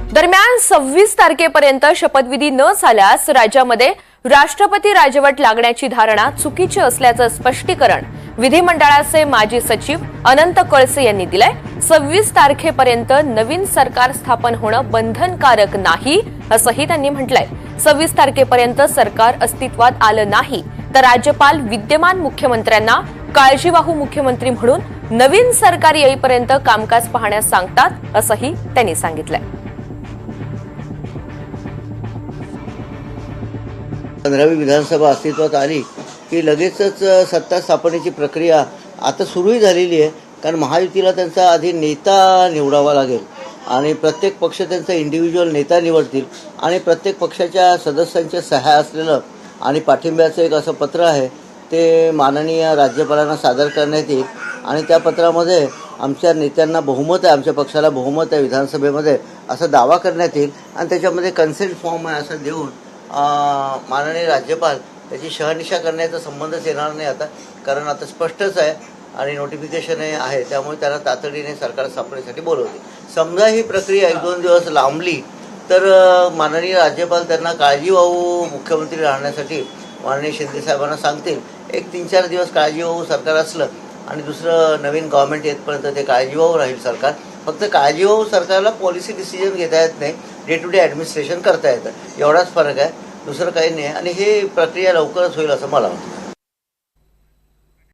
दरम्यान 26 तारखेपर्यंत शपथविधी न झाल्यास राज्यामध्ये राष्ट्रपती राजवट लागण्याची धारणा चुकीची असल्याचं स्पष्टीकरण विधिमंडळाचे माजी सचिव अनंत कळसे यांनी दिलंय। 26 तारखेपर्यंत नवीन सरकार स्थापन होणं बंधनकारक नाही असंही त्यांनी म्हटलंय। 26 तारखेपर्यंत सरकार अस्तित्वात आलं नाही तर राज्यपाल विद्यमान मुख्यमंत्र्यांना काळजीवाहू मुख्यमंत्री म्हणून नवीन सरकार येईपर्यंत कामकाज पाहण्यास सांगतात असंही त्यांनी सांगितलंय। 15वी विधानसभा अस्तित्वात आली की लगेचच सत्ता स्थापनेची प्रक्रिया आता सुरूही झालेली आहे। कारण महायुतीला त्यांचा आधी नेता निवडावा लागेल आणि प्रत्येक पक्ष त्यांचा इंडिव्हिज्युअल नेता निवडतील आणि प्रत्येक पक्षाच्या सदस्यांच्या सह्या असलेलं आणि पाठिंब्याचं एक असं पत्र आहे ते माननीय राज्यपालांना सादर करण्यात येईल आणि त्या पत्रामध्ये आमच्या नेत्यांना बहुमत आहे, आमच्या पक्षाला बहुमत आहे विधानसभेमध्ये असा दावा करण्यात येईल आणि त्याच्यामध्ये कन्सेंट फॉर्म आहे असं देऊन माननीय राज्यपाल त्याची शहानिशा करण्याचा संबंधच येणार नाही आता, कारण आता स्पष्टच आहे आणि नोटिफिकेशन आहे त्यामुळे त्यांना तातडीने सरकार स्थापनेसाठी बोलवते। समजा ही प्रक्रिया 1-2 दिवस लांबली तर माननीय राज्यपाल त्यांना काळजीवाहू मुख्यमंत्री राहण्यासाठी माननीय शिंदे साहेबांना सांगतील। एक 3-4 दिवस काळजीवाहू सरकार असलं आणि दुसरं नवीन गव्हर्नमेंट येतपर्यंत ते काळजीवाहू राहील सरकार। फक्त काळजीवाहू सरकारला पॉलिसी डिसिजन घेता येत नाही, डे टू डे ॲडमिनिस्ट्रेशन करता येतं, एवढाच फरक आहे, दुसरं काही नाही आणि ही प्रक्रिया लवकरच होईल असं मला वाटतं।